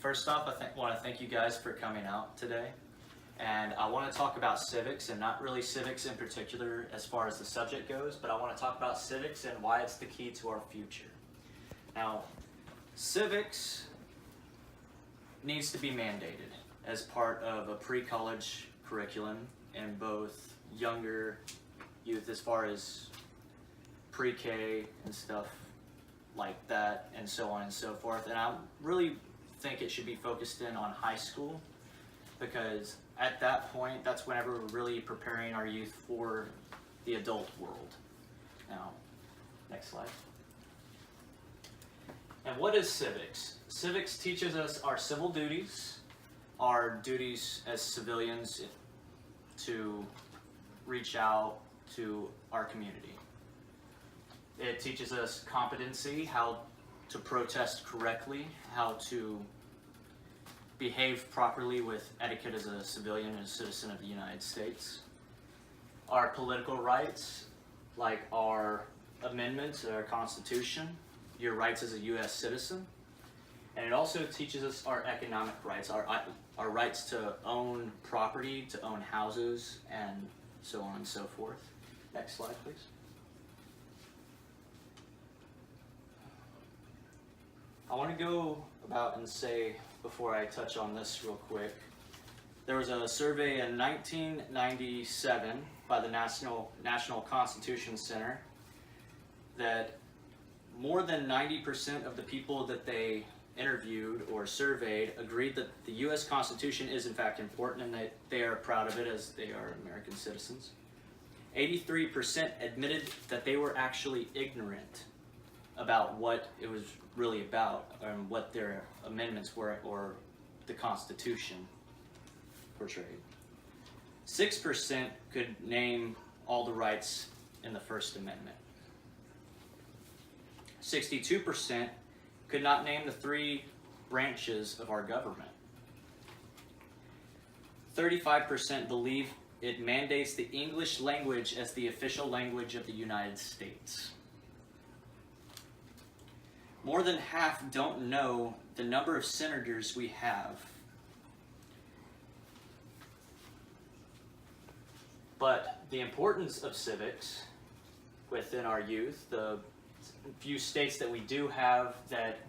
First off, I want to thank you guys for coming out today. And I want to talk about civics, and not really civics in particular as far as the subject goes, but I want to talk about civics and why it's the key to our future. Now, civics needs to be mandated as part of a pre-college curriculum in both younger youth as far as pre-K and stuff like that, and so on and so forth. And I really think it should be focused in on high school, because at that point, that's whenever we're really preparing our youth for the adult world. Now, next slide. And what is civics? Civics teaches us our civil duties, our duties as civilians to reach out to our community. It teaches us competency, how to protest correctly, how to behave properly with etiquette as a civilian and a citizen of the United States. Our political rights, like our amendments to our Constitution, your rights as a U.S. citizen. And it also teaches us our economic rights, our rights to own property, to own houses, and so on and so forth. Next slide, please. I want to go about and say, before I touch on this real quick, there was a survey in 1997 by the National Constitution Center that more than 90% of the people that they interviewed or surveyed agreed that the U.S. Constitution is in fact important and that they are proud of it as they are American citizens. 83% admitted that they were actually ignorant about what it was really about and what their amendments were or the Constitution portrayed. 6% could name all the rights in the First Amendment. 62% could not name the three branches of our government. 35% believe it mandates the English language as the official language of the United States. More than half don't know the number of senators we have. But the importance of civics within our youth, the few states that we do have that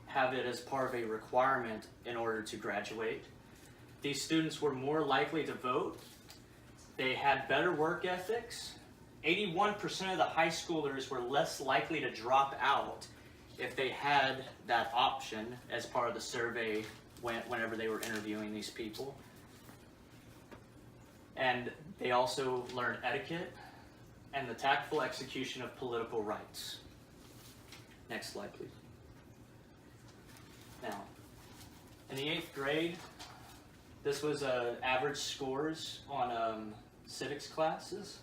have it as part of a requirement in order to graduate, these students were more likely to vote. They had better work ethics. 81% of the high schoolers were less likely to drop out if they had that option as part of the survey whenever they were interviewing these people. And they also learned etiquette and the tactful execution of political rights. Next slide, please. Now, in the 8th grade, this was average scores on civics classes.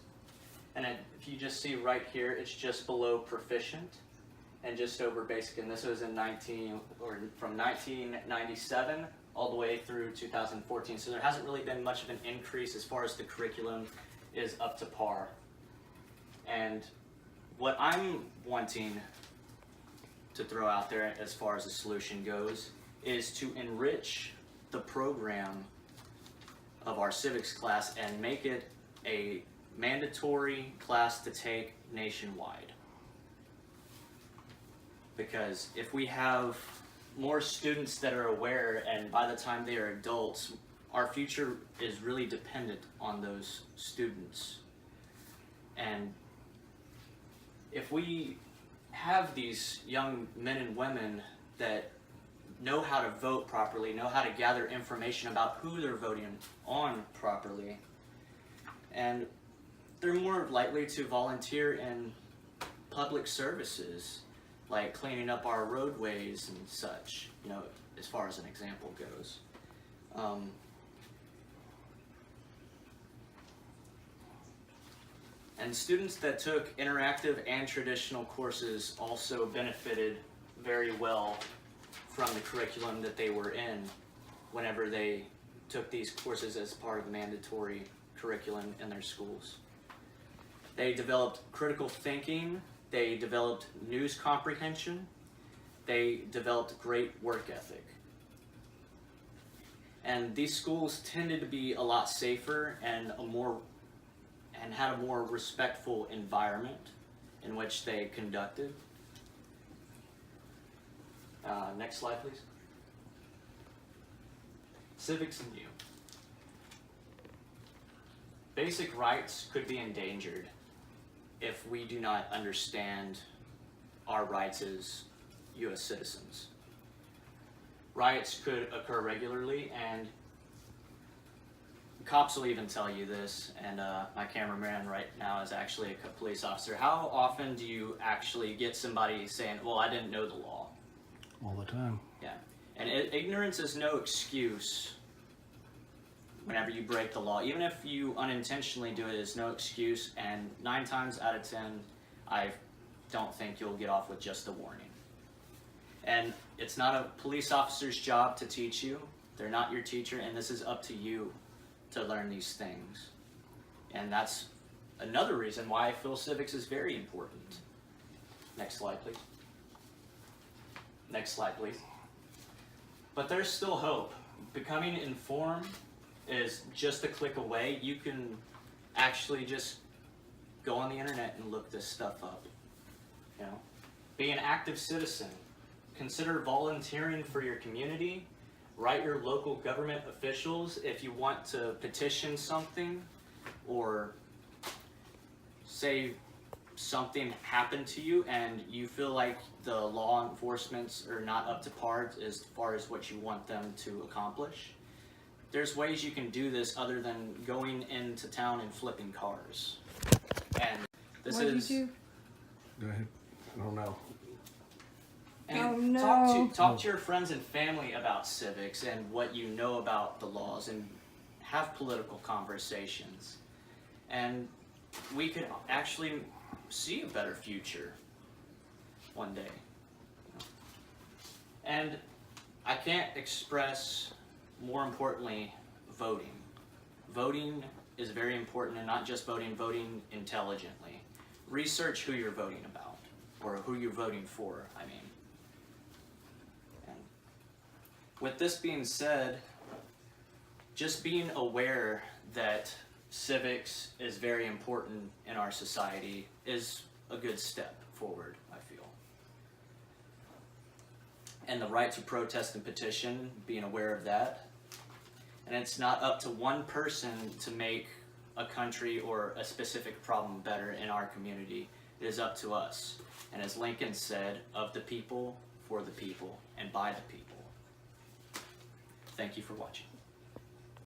And if you just see right here, it's just below proficient and just over basic. And this was in from 1997 all the way through 2014. So there hasn't really been much of an increase as far as the curriculum is up to par. And what I'm wanting to throw out there as far as a solution goes is to enrich the program of our civics class and make it a mandatory class to take nationwide. Because if we have more students that are aware, and by the time they are adults, our future is really dependent on those students. And if we have these young men and women that know how to vote properly, know how to gather information about who they're voting on properly, and they're more likely to volunteer in public services, like cleaning up our roadways and such, as far as an example goes. And students that took interactive and traditional courses also benefited very well from the curriculum that they were in whenever they took these courses as part of the mandatory curriculum in their schools. They developed critical thinking, they developed news comprehension, they developed great work ethic. And these schools tended to be a lot safer and had a more respectful environment in which they conducted. Next slide, please. Civics and you. Basic rights could be endangered if we do not understand our rights as U.S. citizens. Riots could occur regularly, and cops will even tell you this, and my cameraman right now is actually a police officer. How often do you actually get somebody saying, well, I didn't know the law? All the time. Yeah, and ignorance is no excuse whenever you break the law. Even if you unintentionally do it, is no excuse, and 9 times out of 10, I don't think you'll get off with just a warning. And it's not a police officer's job to teach you. They're not your teacher, and this is up to you to learn these things. And that's another reason why I feel civics is very important. Next slide, please. Next slide, please. But there's still hope. Becoming informed is just a click away. You can actually just go on the internet and look this stuff up. You know, be an active citizen. Consider volunteering for your community. Write your local government officials if you want to petition something, or say something happened to you and you feel like the law enforcements are not up to par as far as what you want them to accomplish. There's ways you can do this other than going into town and flipping cars. And this What is. did you do? Go ahead. I don't know. And Oh, no. talk to your friends and family about civics and what you know about the laws, and have political conversations. And we could actually see a better future one day. And I can't express more importantly voting. Voting is very important, and not just voting, voting intelligently. Research who you're voting about, or who you're voting for, I mean. And with this being said, just being aware that civics is very important in our society is a good step forward, I feel. And the right to protest and petition, being aware of that. And it's not up to one person to make a country or a specific problem better in our community. It is up to us. And as Lincoln said, of the people, for the people, and by the people. Thank you for watching.